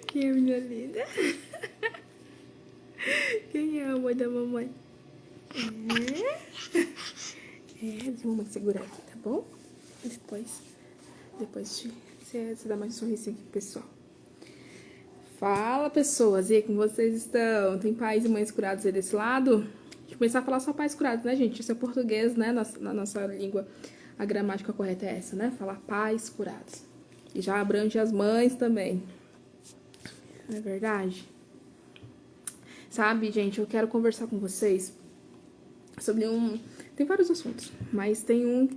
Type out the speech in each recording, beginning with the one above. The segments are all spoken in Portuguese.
Quem é a minha linda? Quem é a mãe da mamãe? Deixa a mamãe segurar aqui, tá bom? Depois você dá mais um sorrisinho aqui pro pessoal. Fala, pessoas, e aí, como vocês estão? Tem pais e mães curados aí desse lado? Deixa eu começar a falar só pais curados, né, gente? Isso é português, né? Na nossa língua, a gramática correta é essa, né? Falar pais curados. E já abrange as mães também. Não é verdade? Sabe, gente, eu quero conversar com vocês sobre Tem vários assuntos, mas tem um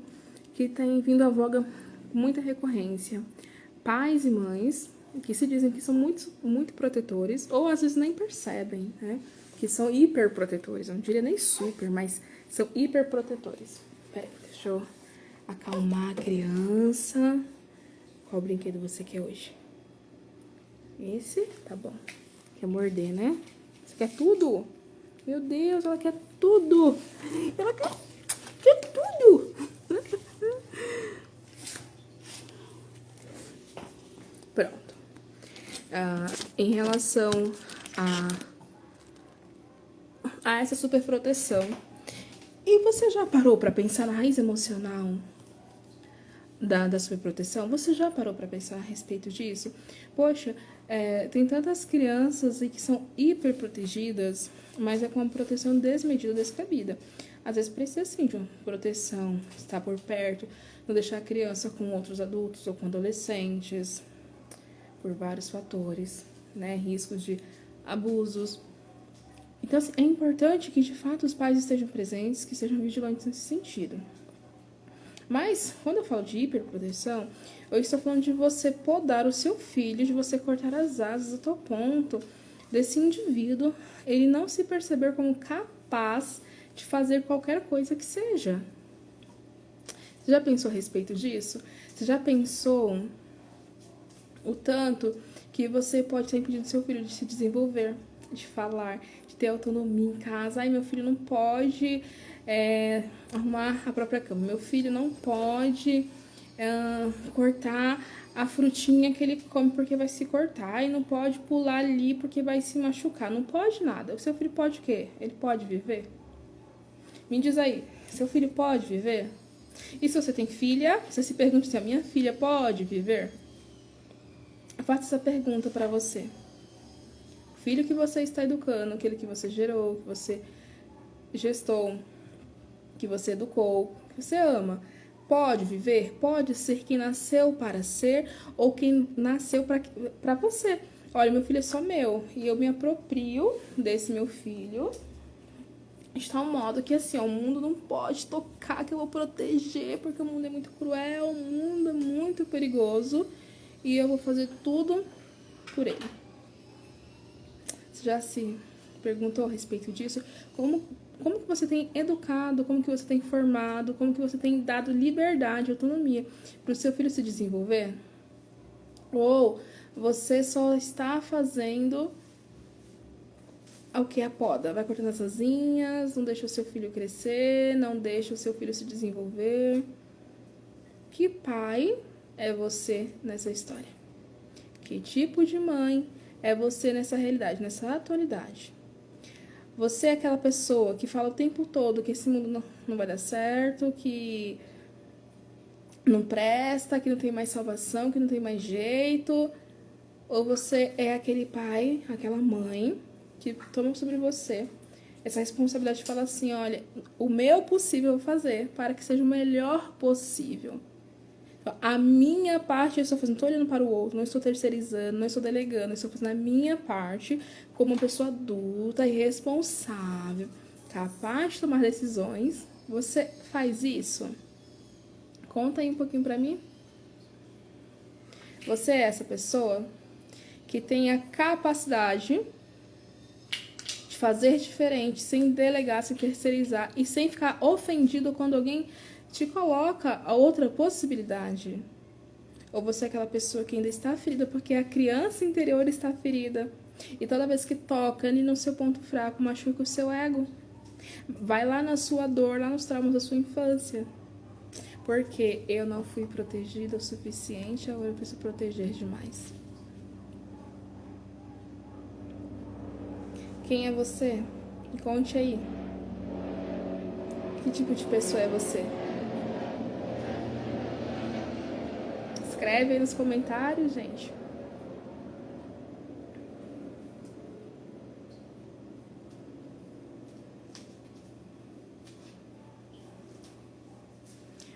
que tem vindo à voga com muita recorrência. Pais e mães que se dizem que são muito protetores, ou às vezes nem percebem, né? Que são hiperprotetores. Eu não diria nem super, mas são hiperprotetores. Peraí, deixa eu acalmar a criança. Qual brinquedo você quer hoje? Esse? Tá bom. Quer morder, né? Você quer tudo? Meu Deus, ela quer tudo! Ela quer tudo! Pronto. Em relação a essa superproteção, e você já parou para pensar na raiz emocional da superproteção? Você já parou para pensar a respeito disso? Poxa, tem tantas crianças que são hiperprotegidas, mas é com uma proteção desmedida, descabida. Às vezes precisa sim de uma proteção, estar por perto, não deixar a criança com outros adultos ou com adolescentes, por vários fatores, né? Riscos de abusos. Então, assim, é importante que de fato os pais estejam presentes, que sejam vigilantes nesse sentido. Mas, quando eu falo de hiperproteção, eu estou falando de você podar o seu filho, de você cortar as asas a tal ponto desse indivíduo ele não se perceber como capaz de fazer qualquer coisa que seja. Você já pensou a respeito disso? Você já pensou o tanto que você pode estar impedindo seu filho de se desenvolver, de falar, de ter autonomia em casa? Ai, meu filho não pode arrumar a própria cama. Meu filho não pode cortar a frutinha que ele come porque vai se cortar. E não pode pular ali porque vai se machucar. Não pode nada. O seu filho pode o quê? Ele pode viver? Me diz aí, seu filho pode viver? E se você tem filha, você se pergunta se a minha filha pode viver? Eu faço essa pergunta para você. O filho que você está educando, aquele que você gerou, que você gestou, que você educou, que você ama, pode viver? Pode ser quem nasceu para ser ou quem nasceu para você. Olha, meu filho é só meu e eu me aproprio desse meu filho de tal modo que assim, ó, o mundo não pode tocar, que eu vou proteger, porque o mundo é muito cruel, o mundo é muito perigoso e eu vou fazer tudo por ele. Você já se perguntou a respeito disso? Como que você tem educado, como que você tem formado, como que você tem dado liberdade, autonomia para o seu filho se desenvolver? Ou você só está fazendo o que é a poda? Vai cortando as asinhas, não deixa o seu filho crescer, não deixa o seu filho se desenvolver. Que pai é você nessa história? Que tipo de mãe é você nessa realidade, nessa atualidade? Você é aquela pessoa que fala o tempo todo que esse mundo não vai dar certo, que não presta, que não tem mais salvação, que não tem mais jeito? Ou você é aquele pai, aquela mãe que toma sobre você essa responsabilidade de falar assim, olha, o meu possível eu vou fazer para que seja o melhor possível. Então, a minha parte eu estou fazendo, não estou olhando para o outro, não estou terceirizando, não estou delegando, estou fazendo a minha parte como uma pessoa adulta e responsável, capaz de tomar decisões. Você faz isso? Conta aí um pouquinho para mim. Você é essa pessoa que tem a capacidade de fazer diferente, sem delegar, sem terceirizar e sem ficar ofendido quando alguém te coloca a outra possibilidade? Ou você é aquela pessoa que ainda está ferida porque a criança interior está ferida e toda vez que toca ali no seu ponto fraco, machuca o seu ego? Vai lá na sua dor, lá nos traumas da sua infância. Porque eu não fui protegida o suficiente, agora eu preciso proteger demais. Quem é você? Me conte aí. Que tipo de pessoa é você? Escreve aí nos comentários, gente.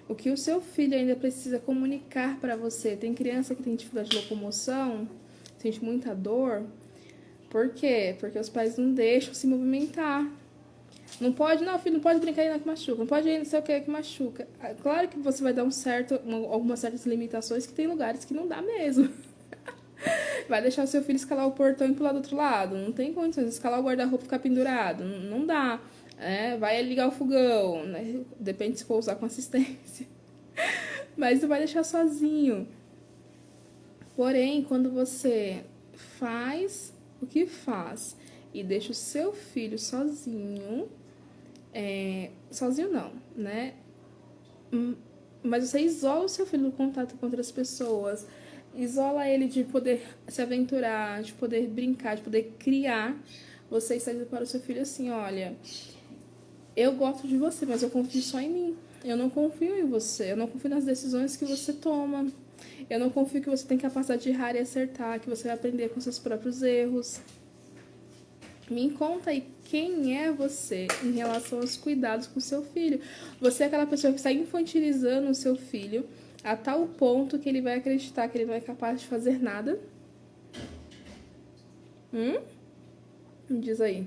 O que o seu filho ainda precisa comunicar para você? Tem criança que tem dificuldade de locomoção, sente muita dor. Por quê? Porque os pais não deixam se movimentar. Não pode, não, filho, não pode brincar aí que machuca. Não pode ir não sei o que machuca. Claro que você vai dar algumas certas limitações que tem lugares que não dá mesmo. Vai deixar o seu filho escalar o portão e pular do outro lado. Não tem condições. Escalar o guarda-roupa e ficar pendurado. Não dá. Vai ligar o fogão. Né? Depende se for usar com assistência. Mas não vai deixar sozinho. Porém, quando você faz o que faz e deixa o seu filho sozinho, sozinho não, né? Mas você isola o seu filho do contato com outras pessoas, isola ele de poder se aventurar, de poder brincar, de poder criar. Você está dizendo para o seu filho assim, olha, eu gosto de você, mas eu confio só em mim. Eu não confio em você, eu não confio nas decisões que você toma. Eu não confio que você tem capacidade de errar e acertar, que você vai aprender com seus próprios erros. Me conta aí quem é você em relação aos cuidados com o seu filho. Você é aquela pessoa que está infantilizando o seu filho a tal ponto que ele vai acreditar que ele não é capaz de fazer nada? Me diz aí.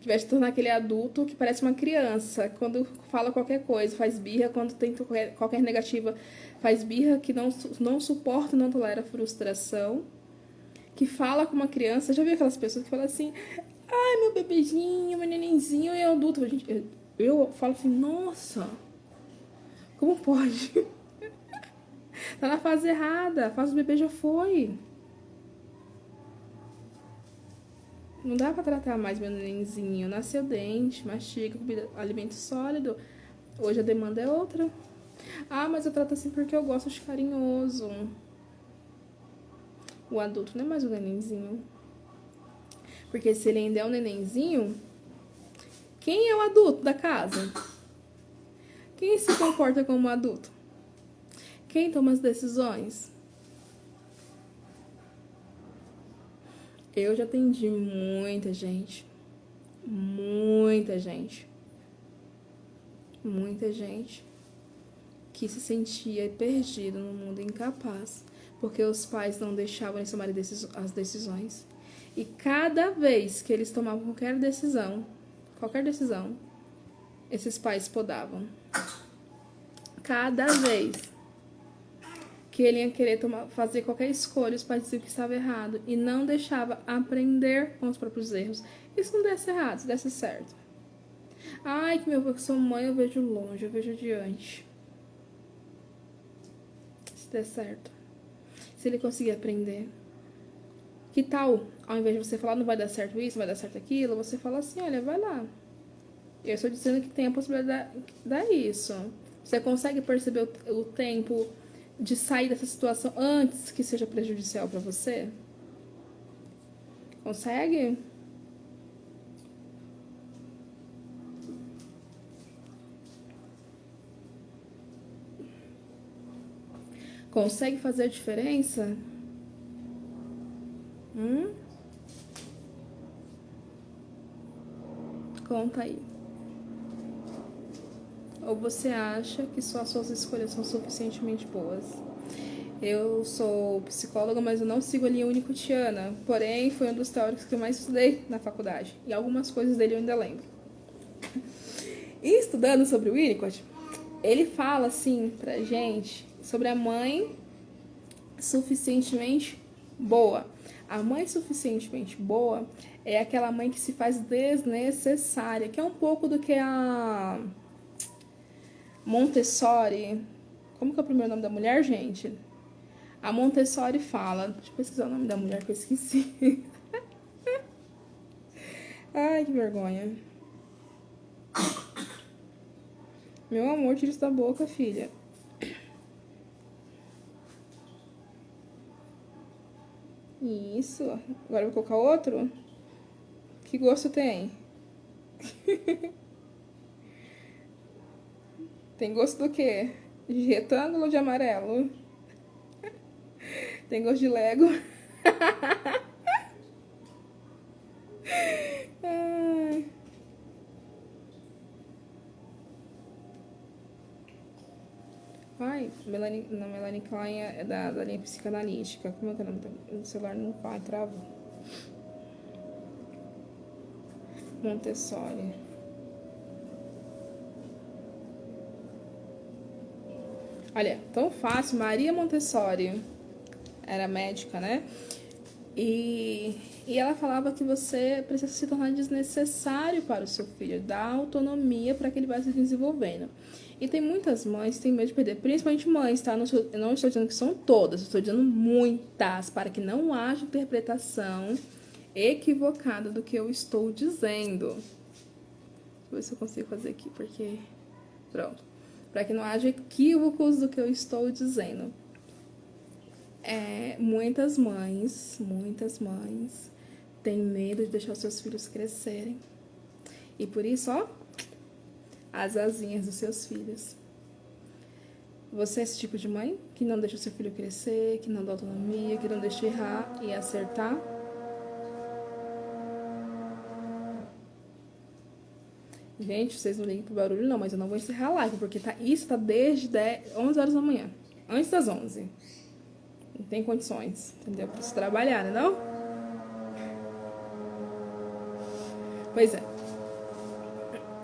Que vai se tornar aquele adulto que parece uma criança. Quando fala qualquer coisa, faz birra. Quando tem qualquer negativa, faz birra, que não suporta, não tolera frustração. Que fala com uma criança. Já viu aquelas pessoas que falam assim: ai, meu bebezinho, meu nenenzinho, e é adulto. Gente, eu falo assim: nossa, como pode? Tá na fase errada. A fase do bebê já foi. Não dá pra tratar mais meu nenenzinho. Nasceu dente, mastiga, comida, alimento sólido. Hoje a demanda é outra. Ah, mas eu trato assim porque eu gosto de carinhoso. O adulto não é mais um nenenzinho. Porque se ele ainda é um nenenzinho, quem é o adulto da casa? Quem se comporta como adulto? Quem toma as decisões? Eu já atendi muita gente. Muita gente. Muita gente que se sentia perdido no mundo, incapaz, porque os pais não deixavam eles tomarem as decisões. E cada vez que eles tomavam qualquer decisão, esses pais podavam. Cada vez que ele ia querer fazer qualquer escolha, os pais diziam que estava errado e não deixava aprender com os próprios erros. E se não desse errado, se desse certo? Ai, que eu sou mãe, eu vejo longe, eu vejo adiante. Se der certo. Se ele conseguir aprender. Que tal, ao invés de você falar não vai dar certo isso, vai dar certo aquilo, você fala assim, olha, vai lá. Eu estou dizendo que tem a possibilidade de dar isso. Você consegue perceber o tempo de sair dessa situação antes que seja prejudicial para você? Consegue? Consegue fazer a diferença? Conta aí. Ou você acha que só as suas escolhas são suficientemente boas? Eu sou psicóloga, mas eu não sigo a linha Winnicottiana. Porém, foi um dos teóricos que eu mais estudei na faculdade. E algumas coisas dele eu ainda lembro. E estudando sobre o Winnicott, ele fala assim pra gente sobre a mãe suficientemente boa. A mãe suficientemente boa é aquela mãe que se faz desnecessária, que é um pouco do que a Montessori... Como que é o primeiro nome da mulher, gente? A Montessori fala... Deixa eu pesquisar o nome da mulher que eu esqueci. Ai, que vergonha. Meu amor, tira isso da boca, filha. Isso. Agora eu vou colocar outro. Que gosto tem? Tem gosto do quê? De retângulo ou de amarelo? Tem gosto de Lego? Ai. Ai, Melanie Klein é da linha psicanalítica. Como é que é o nome do celular? Não vai, trava. Montessori. Olha, tão fácil. Maria Montessori era médica, né? E ela falava que você precisa se tornar desnecessário para o seu filho, dar autonomia para que ele vá se desenvolvendo. E tem muitas mães que têm medo de perder, principalmente mães, tá? Eu não estou dizendo que são todas, eu estou dizendo muitas, para que não haja interpretação equivocada do que eu estou dizendo. Deixa eu ver se eu consigo fazer aqui, porque... Pronto. Para que não haja equívocos do que eu estou dizendo. Muitas mães têm medo de deixar os seus filhos crescerem. E por isso, ó, as asinhas dos seus filhos. Você é esse tipo de mãe que não deixa o seu filho crescer, que não dá autonomia, que não deixa errar e acertar? Gente, vocês não ligam pro barulho não, mas eu não vou encerrar a live, porque isso tá desde 11 horas da manhã. Antes das 11. Não tem condições, entendeu? Preciso trabalhar, né não? Pois é. A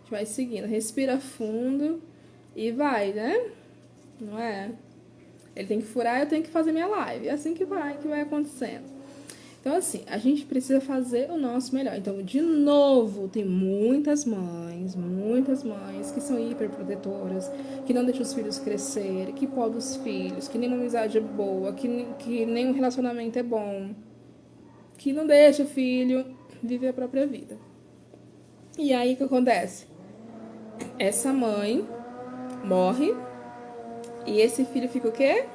gente vai seguindo. Respira fundo e vai, né? Não é? Ele tem que furar, eu tenho que fazer minha live. É assim que vai acontecendo. Então, assim, a gente precisa fazer o nosso melhor. Então, de novo, tem muitas mães que são hiperprotetoras, que não deixam os filhos crescerem, que podam os filhos, que nenhuma amizade é boa, que nenhum relacionamento é bom, que não deixa o filho viver a própria vida. E aí, o que acontece? Essa mãe morre e esse filho fica o quê?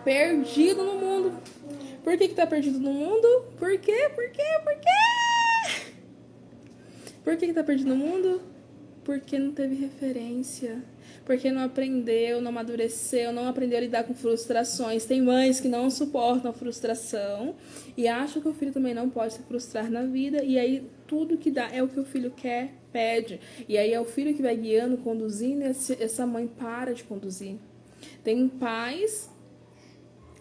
Perdido no mundo. Por que tá perdido no mundo? Por quê? Por que tá perdido no mundo? Porque não teve referência. Porque não aprendeu, não amadureceu, não aprendeu a lidar com frustrações. Tem mães que não suportam a frustração e acham que o filho também não pode se frustrar na vida. E aí tudo que dá é o que o filho quer, pede. E aí é o filho que vai guiando, conduzindo, e essa mãe para de conduzir. Tem pais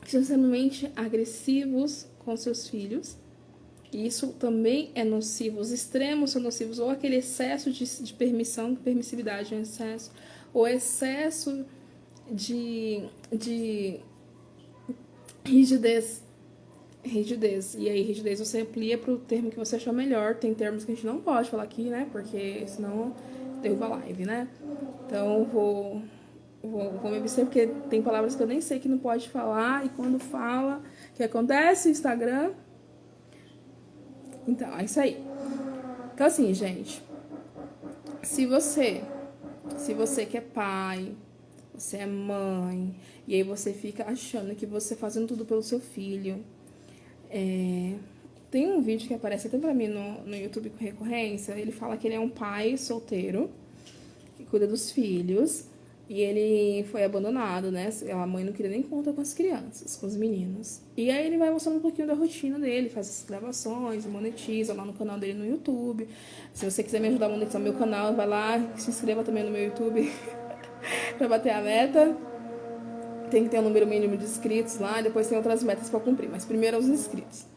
que são extremamente agressivos com seus filhos. E isso também é nocivo. Os extremos são nocivos. Ou aquele excesso de permissividade em excesso. Ou excesso de rigidez. E aí, rigidez você amplia para o termo que você achar melhor. Tem termos que a gente não pode falar aqui, né? Porque senão derruba a live, né? Então, vou me abster, porque tem palavras que eu nem sei que não pode falar, e quando fala, o que acontece? Instagram. Então, é isso aí. Então, assim, gente, se você que é pai, você é mãe, e aí você fica achando que você fazendo tudo pelo seu filho, tem um vídeo que aparece até pra mim no YouTube com recorrência. Ele fala que ele é um pai solteiro, que cuida dos filhos, e ele foi abandonado, né? A mãe não queria nem contar com as crianças, com os meninos. E aí ele vai mostrando um pouquinho da rotina dele, faz as gravações, monetiza lá no canal dele no YouTube. Se você quiser me ajudar a monetizar meu canal, vai lá, se inscreva também no meu YouTube pra bater a meta. Tem que ter um número mínimo de inscritos lá, depois tem outras metas pra cumprir, mas primeiro é os inscritos.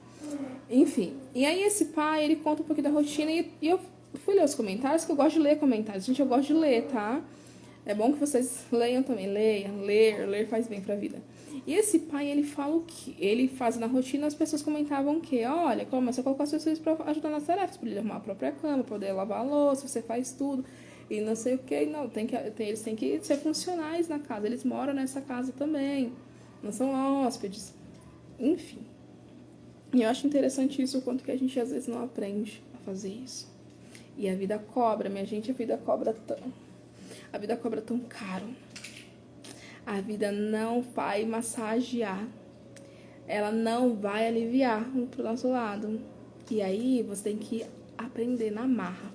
Enfim, e aí esse pai, ele conta um pouquinho da rotina e eu fui ler os comentários, que eu gosto de ler comentários. Gente, eu gosto de ler, tá? É bom que vocês leiam também. Leiam, ler faz bem pra vida. E esse pai, ele fala o que? Ele faz na rotina, as pessoas comentavam que, olha, começa a colocar seus filhos pra ajudar nas tarefas, pra ele arrumar a própria cama, pra poder lavar a louça, você faz tudo. E não sei o que, não, eles têm que ser funcionais na casa, eles moram nessa casa também, não são hóspedes. Enfim. E eu acho interessante isso, o quanto que a gente às vezes não aprende a fazer isso. E a vida cobra, minha gente, a vida cobra tão caro. A vida não vai massagear. Ela não vai aliviar pro nosso lado. E aí você tem que aprender na marra.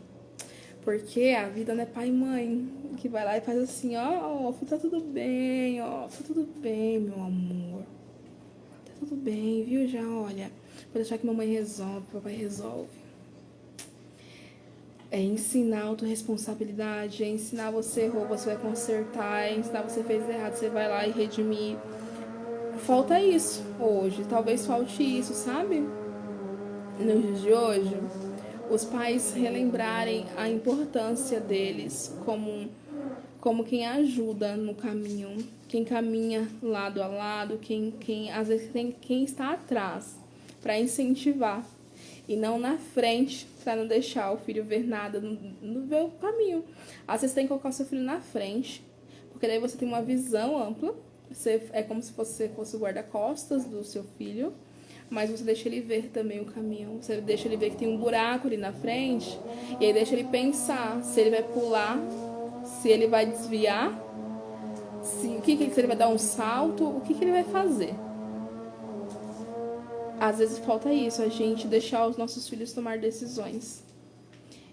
Porque a vida não é pai e mãe que vai lá e faz assim, ó, tá tudo bem, ó, tá tudo bem, meu amor. Tá tudo bem, viu? Já, olha, vou deixar que mamãe resolve, papai resolve. É ensinar autorresponsabilidade, é ensinar você errou, você vai consertar, é ensinar você fez errado, você vai lá e redimir. Falta isso hoje, talvez falte isso, sabe? Nos dias de hoje, os pais relembrarem a importância deles como quem ajuda no caminho, quem caminha lado a lado, quem às vezes quem está atrás para incentivar e não na frente para não deixar o filho ver nada no meu caminho. Às vezes tem que colocar o seu filho na frente, porque daí você tem uma visão ampla, é como se você fosse o guarda-costas do seu filho, mas você deixa ele ver também o caminho, você deixa ele ver que tem um buraco ali na frente, e aí deixa ele pensar se ele vai pular, se ele vai desviar, se ele vai dar um salto, o que ele vai fazer. Às vezes falta isso, a gente deixar os nossos filhos tomar decisões.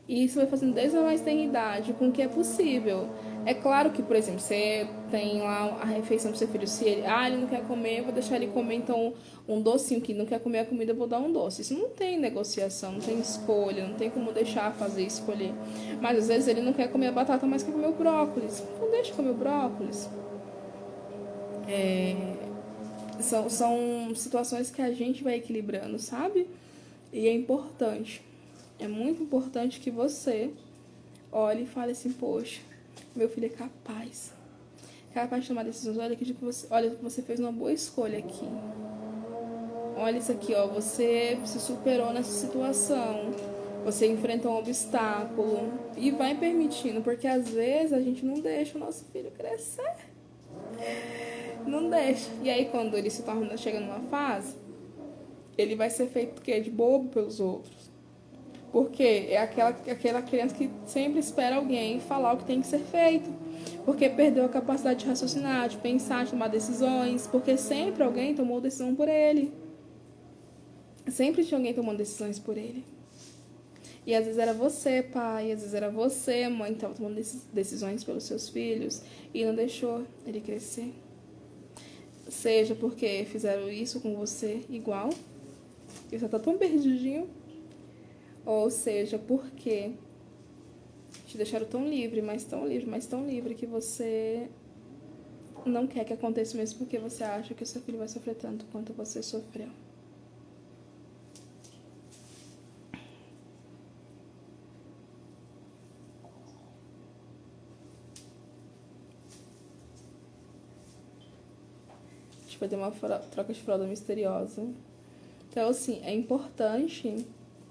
E isso vai fazendo desde a mais tenra idade, com o que é possível. É claro que, por exemplo, você tem lá a refeição do seu filho, se ele não quer comer, eu vou deixar ele comer então um docinho, que não quer comer a comida, eu vou dar um doce. Isso não tem negociação, não tem escolha, não tem como deixar fazer escolher. Mas às vezes ele não quer comer a batata, mas quer comer o brócolis. Então deixa comer o brócolis. São situações que a gente vai equilibrando, sabe? E é importante. É muito importante que você olhe e fale assim, poxa, meu filho é capaz de tomar decisões. Olha que você fez uma boa escolha aqui. Olha isso aqui, ó, você se superou nessa situação. Você enfrentou um obstáculo e vai permitindo, porque às vezes a gente não deixa o nosso filho crescer. Não deixa. E aí quando ele chega numa fase, ele vai ser feito o quê? De bobo pelos outros. Porque é aquela criança que sempre espera alguém falar o que tem que ser feito. Porque perdeu a capacidade de raciocinar, de pensar, de tomar decisões. Porque sempre alguém tomou decisão por ele. Sempre tinha alguém tomando decisões por ele. E às vezes era você, pai, às vezes era você, mãe, que estava tomando decisões pelos seus filhos e não deixou ele crescer. Seja porque fizeram isso com você igual, e você tá tão perdidinho, ou seja, porque te deixaram tão livre, mas tão livre, mas tão livre que você não quer que aconteça mesmo porque você acha que o seu filho vai sofrer tanto quanto você sofreu. A gente vai ter uma troca de fralda misteriosa. Então, assim, é importante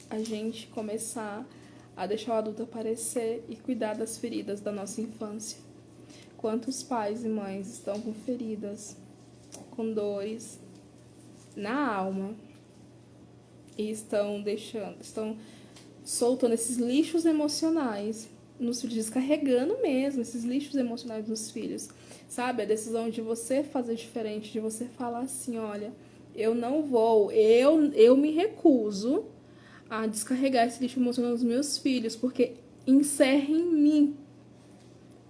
a gente começar a deixar o adulto aparecer e cuidar das feridas da nossa infância. Quantos pais e mães estão com feridas, com dores na alma e estão soltando esses lixos emocionais nos filhos, descarregando mesmo esses lixos emocionais nos filhos, sabe? A decisão de você fazer diferente, de você falar assim, olha, eu não vou, eu me recuso a descarregar esse lixo emocional nos meus filhos, porque encerra em mim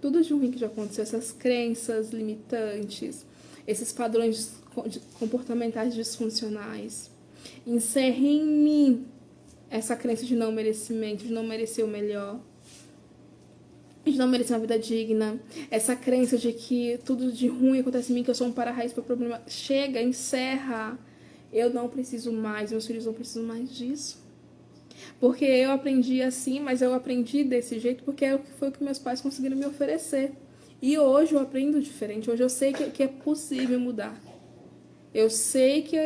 tudo de ruim que já aconteceu, essas crenças limitantes, esses padrões comportamentais disfuncionais. Encerra em mim essa crença de não merecimento, de não merecer o melhor, de não merecer uma vida digna, essa crença de que tudo de ruim acontece em mim, que eu sou um para-raiz para o problema. Chega, encerra. Eu não preciso mais, meus filhos não precisam mais disso. Porque eu aprendi assim, mas eu aprendi desse jeito porque foi o que meus pais conseguiram me oferecer. E hoje eu aprendo diferente, hoje eu sei que é possível mudar. Eu sei que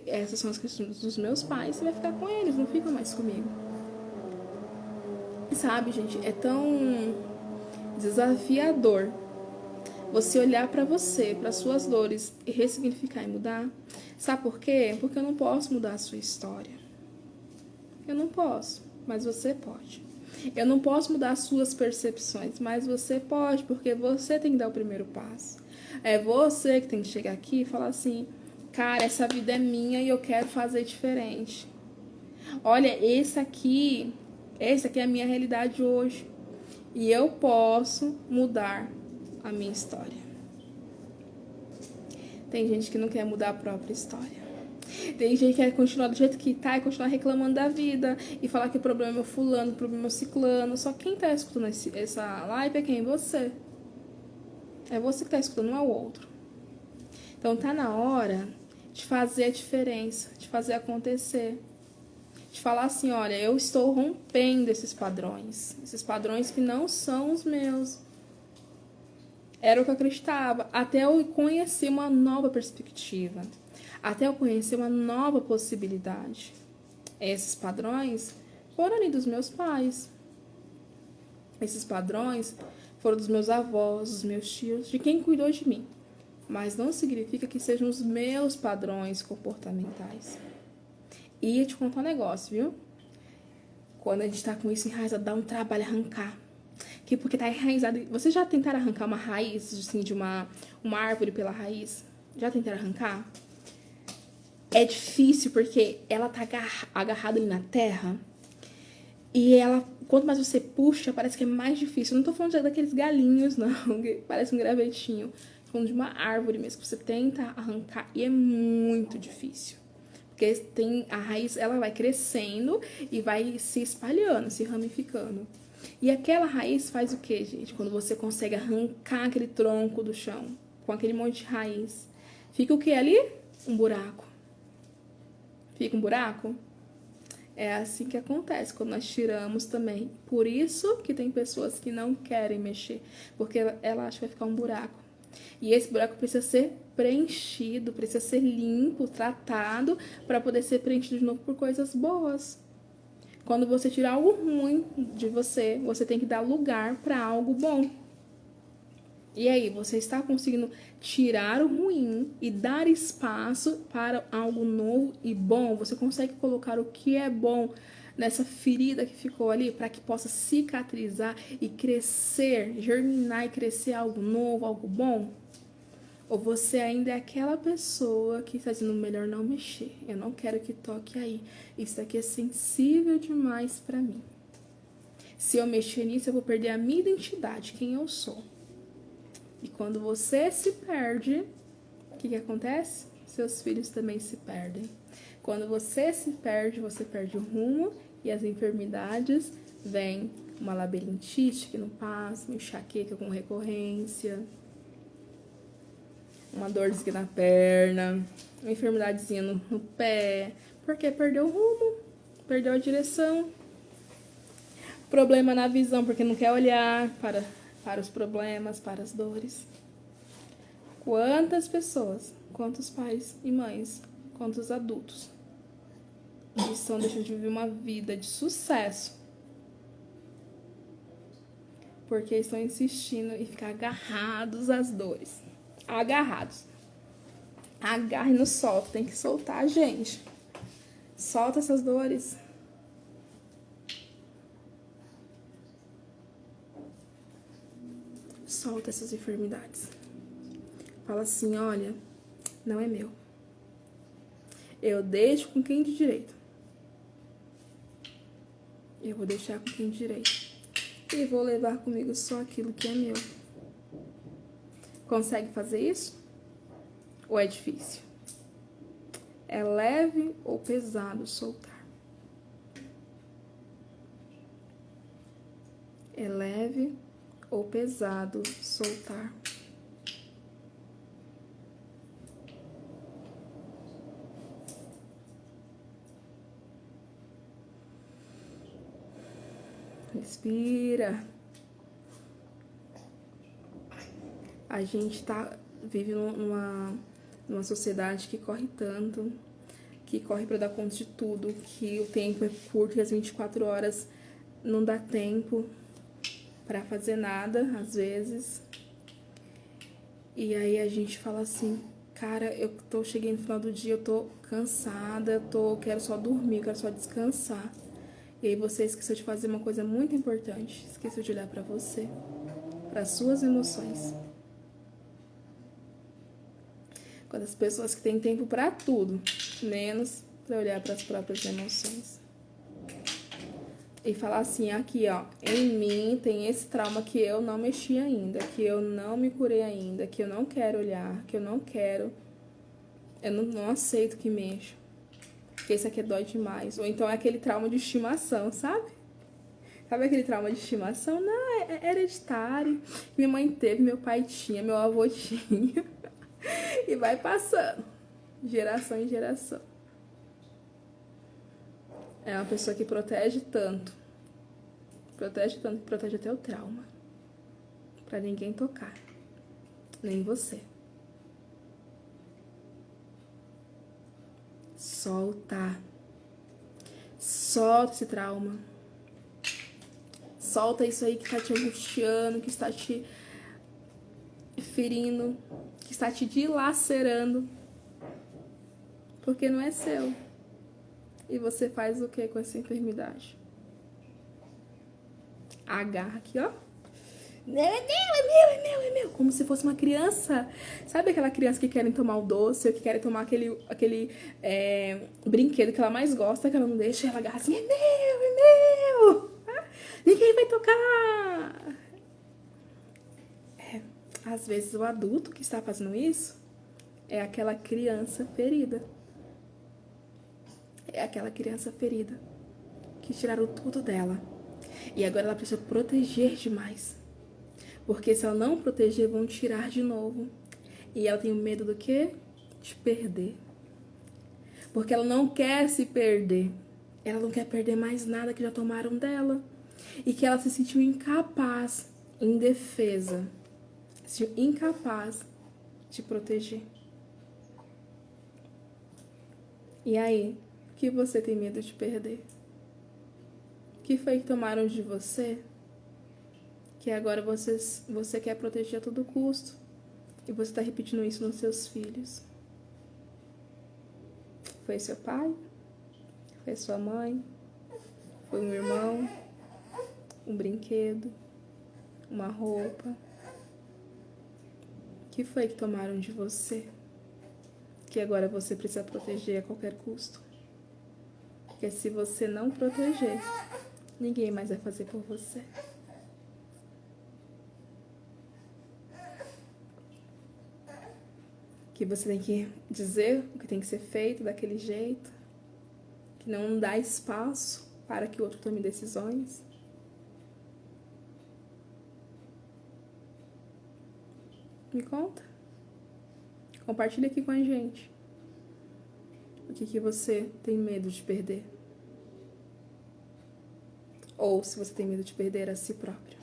essas são as questões dos meus pais, você vai ficar com eles, não fica mais comigo. Sabe, gente, é tão desafiador você olhar pra você, para suas dores e ressignificar e mudar. Sabe por quê? Porque eu não posso mudar a sua história. Eu não posso, mas você pode. Eu não posso mudar as suas percepções, mas você pode, porque você tem que dar o primeiro passo. É você que tem que chegar aqui e falar assim, cara, essa vida é minha e eu quero fazer diferente. Olha, essa aqui é a minha realidade hoje. E eu posso mudar a minha história. Tem gente que não quer mudar a própria história. Tem gente que quer continuar do jeito que tá e continuar reclamando da vida e falar que o problema é meu fulano, o problema é meu ciclano. Só quem tá escutando essa live é quem? Você. É você que tá escutando, não é o outro. Então tá na hora de fazer a diferença, de fazer acontecer. De falar assim, olha, eu estou rompendo esses padrões que não são os meus. Era o que eu acreditava, até eu conhecer uma nova perspectiva, até eu conhecer uma nova possibilidade. Esses padrões foram ali dos meus pais. Esses padrões foram dos meus avós, dos meus tios, de quem cuidou de mim. Mas não significa que sejam os meus padrões comportamentais. E eu te contar um negócio, viu? Quando a gente tá com isso enraizado, dá um trabalho arrancar. Que porque tá enraizado. Vocês já tentaram arrancar uma raiz, assim, de uma árvore pela raiz? Já tentaram arrancar? É difícil porque ela tá agarrada ali na terra. E ela, quanto mais você puxa, parece que é mais difícil. Eu não tô falando daqueles galinhos, não, que parece um gravetinho. Tô falando de uma árvore mesmo, que você tenta arrancar e é muito difícil. Porque tem a raiz, ela vai crescendo e vai se espalhando, se ramificando. E aquela raiz faz o que, gente? Quando você consegue arrancar aquele tronco do chão, com aquele monte de raiz, fica o que ali? Um buraco. Fica um buraco? É assim que acontece quando nós tiramos também. Por isso que tem pessoas que não querem mexer, porque ela acha que vai ficar um buraco. E esse buraco precisa ser preenchido, precisa ser limpo, tratado, para poder ser preenchido de novo por coisas boas. Quando você tirar algo ruim de você, você tem que dar lugar para algo bom. E aí, você está conseguindo tirar o ruim e dar espaço para algo novo e bom? Você consegue colocar o que é bom nessa ferida que ficou ali para que possa cicatrizar e crescer, germinar e crescer algo novo, algo bom? Ou você ainda é aquela pessoa que está dizendo melhor não mexer? Eu não quero que toque aí. Isso aqui é sensível demais para mim. Se eu mexer nisso, eu vou perder a minha identidade, quem eu sou. E quando você se perde, o que acontece? Seus filhos também se perdem. Quando você se perde, você perde o rumo e as enfermidades vêm. Uma labirintite que não passa, uma enxaqueca com recorrência, uma dorzinha na perna, uma enfermidadezinha no pé, porque perdeu o rumo, perdeu a direção. Problema na visão, porque não quer olhar para os problemas, para as dores. Quantas pessoas, quantos pais e mães, quantos adultos estão deixando de viver uma vida de sucesso porque estão insistindo em ficar agarrados às dores. Agarrados. Agarre no solto, tem que soltar, gente. Solta essas dores. Solta essas enfermidades. Fala assim, olha, não é meu. Eu deixo com quem de direito. Eu vou deixar com quem de direito. E vou levar comigo só aquilo que é meu. Consegue fazer isso? Ou é difícil? É leve ou pesado soltar? É leve ou pesado soltar? Respira. A gente vive numa sociedade que corre tanto, que corre para dar conta de tudo, que o tempo é curto e as 24 horas não dá tempo para fazer nada, às vezes. E aí a gente fala assim, cara, cheguei no final do dia, eu tô cansada, quero só dormir, quero só descansar. E aí você esqueceu de fazer uma coisa muito importante, esqueceu de olhar para você, para suas emoções. Com as pessoas que têm tempo pra tudo, menos pra olhar para as próprias emoções. E falar assim, aqui ó, em mim tem esse trauma que eu não mexi ainda, que eu não me curei ainda, que eu não quero olhar, que eu não quero, eu não aceito que mexa, porque isso aqui dói demais. Ou então é aquele trauma de estimação, sabe? Sabe aquele trauma de estimação? Não, é hereditário. Minha mãe teve, meu pai tinha, meu avô tinha. E vai passando, geração em geração. É uma pessoa que protege tanto que protege até o trauma. Pra ninguém tocar, nem você. Solta esse trauma. Solta isso aí que tá te angustiando, que está te ferindo, que está te dilacerando. Porque não é seu. E você faz o que com essa enfermidade? Agarra aqui, ó. Não, é meu. Como se fosse uma criança. Sabe aquela criança que querem tomar o doce, ou que querem tomar aquele brinquedo que ela mais gosta, que ela não deixa, e ela agarra assim, é meu. Ninguém vai tocar. Às vezes o adulto que está fazendo isso é aquela criança ferida. É aquela criança ferida que tiraram tudo dela. E agora ela precisa proteger demais. Porque se ela não proteger, vão tirar de novo. E ela tem medo do quê? De perder. Porque ela não quer se perder. Ela não quer perder mais nada que já tomaram dela. E que ela se sentiu incapaz, indefesa. Se sentiu incapaz de proteger. E aí, o que você tem medo de perder? O que foi que tomaram de você? Que agora você quer proteger a todo custo. E você está repetindo isso nos seus filhos. Foi seu pai? Foi sua mãe? Foi um irmão? Um brinquedo? Uma roupa? O que foi que tomaram de você? Que agora você precisa proteger a qualquer custo. Porque se você não proteger, ninguém mais vai fazer por você. Que você tem que dizer o que tem que ser feito daquele jeito, que não dá espaço para que o outro tome decisões. Me conta. Compartilha aqui com a gente. O que você tem medo de perder? Ou se você tem medo de perder a si próprio.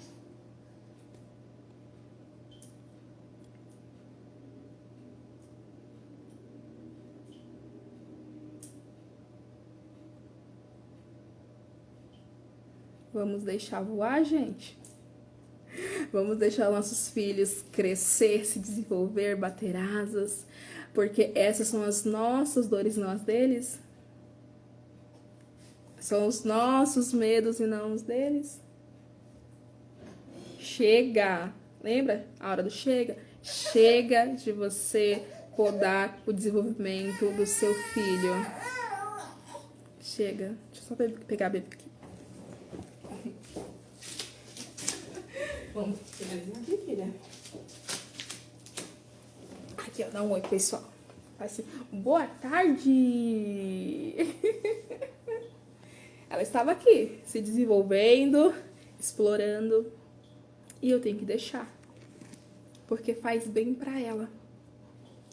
Vamos deixar voar, gente? Vamos deixar nossos filhos crescer, se desenvolver, bater asas, porque essas são as nossas dores, não as deles? São os nossos medos e não os deles? Chega! Lembra? A hora do chega? Chega de você podar o desenvolvimento do seu filho. Chega. Deixa eu só pegar a bebê aqui. Vamos finalizar aqui, filha. Aqui, ó. Dá um oi, pessoal. Assim, boa tarde! Ela estava aqui, se desenvolvendo, explorando. E eu tenho que deixar. Porque faz bem pra ela.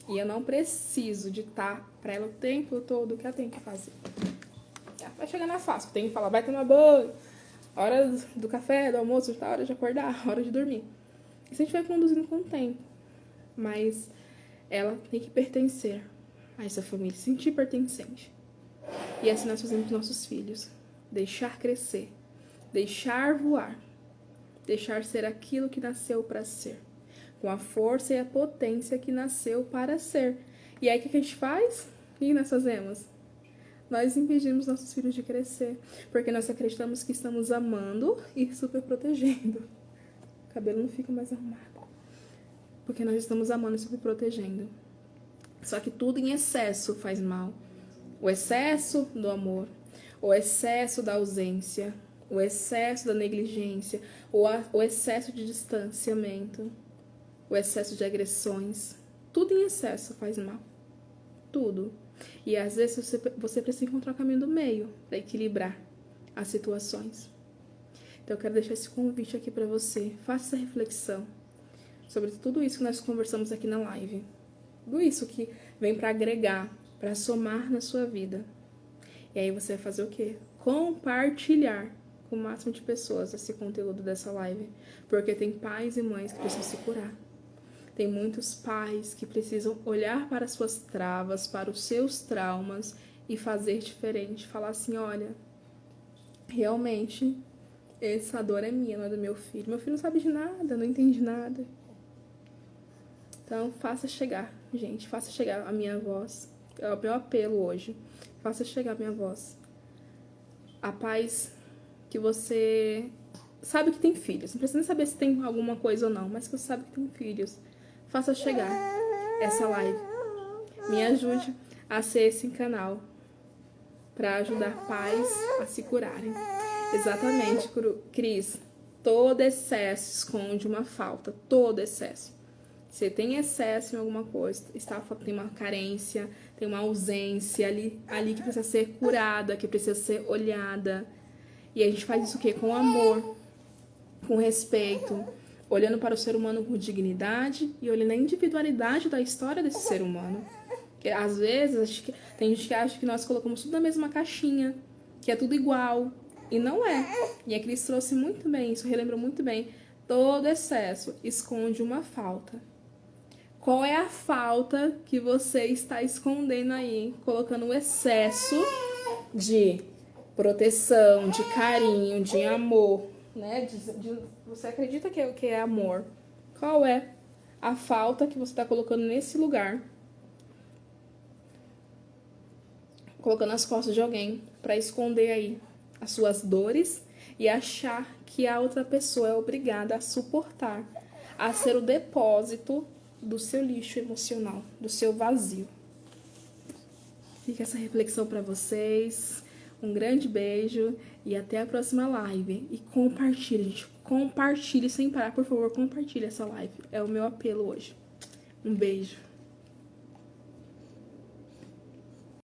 E eu não preciso ditar pra ela o tempo todo o que ela tem que fazer. Ela vai chegar na fase. Eu tenho que falar, vai tomar banho. Hora do café, do almoço, tá? Hora de acordar, hora de dormir. Isso a gente vai conduzindo com o tempo. Mas ela tem que pertencer a essa família, se sentir pertencente. E assim nós fazemos com nossos filhos. Deixar crescer. Deixar voar. Deixar ser aquilo que nasceu para ser. Com a força e a potência que nasceu para ser. E aí o que a gente faz? O que nós fazemos? Nós impedimos nossos filhos de crescer. Porque nós acreditamos que estamos amando e super protegendo. O cabelo não fica mais arrumado. Porque nós estamos amando e super protegendo. Só que tudo em excesso faz mal. O excesso do amor, o excesso da ausência, o excesso da negligência, o excesso de distanciamento, o excesso de agressões. Tudo em excesso faz mal. Tudo. E às vezes você precisa encontrar o caminho do meio para equilibrar as situações. Então eu quero deixar esse convite aqui para você. Faça essa reflexão sobre tudo isso que nós conversamos aqui na live. Tudo isso que vem para agregar, para somar na sua vida. E aí você vai fazer o quê? Compartilhar com o máximo de pessoas esse conteúdo dessa live. Porque tem pais e mães que precisam se curar. Tem muitos pais que precisam olhar para as suas travas, para os seus traumas e fazer diferente. Falar assim, olha, realmente essa dor é minha, não é do meu filho. Meu filho não sabe de nada, não entende nada. Então, faça chegar, gente, faça chegar a minha voz. É o meu apelo hoje. Faça chegar a minha voz. A paz que você sabe que tem filhos. Não precisa nem saber se tem alguma coisa ou não, mas que você sabe que tem filhos. Faça chegar essa live. Me ajude a ser esse canal para ajudar pais a se curarem. Exatamente, Cris. Todo excesso esconde uma falta. Todo excesso. Você tem excesso em alguma coisa, tem uma carência, tem uma ausência ali que precisa ser curada, que precisa ser olhada. E a gente faz isso o quê? Com amor, com respeito, olhando para o ser humano com dignidade e olhando a individualidade da história desse ser humano. Porque às vezes tem gente que acha que nós colocamos tudo na mesma caixinha, que é tudo igual. E não é. E a Cris trouxe muito bem isso, relembrou muito bem. Todo excesso esconde uma falta. Qual é a falta que você está escondendo aí, colocando o excesso de proteção, de carinho, de amor, né? Você acredita que é amor? Qual é a falta que você está colocando nesse lugar? Colocando nas costas de alguém para esconder aí as suas dores e achar que a outra pessoa é obrigada a suportar, a ser o depósito do seu lixo emocional, do seu vazio. Fica essa reflexão para vocês. Um grande beijo e até a próxima live. E compartilhe, gente. Compartilhe sem parar, por favor, compartilhe essa live. É o meu apelo hoje. Um beijo.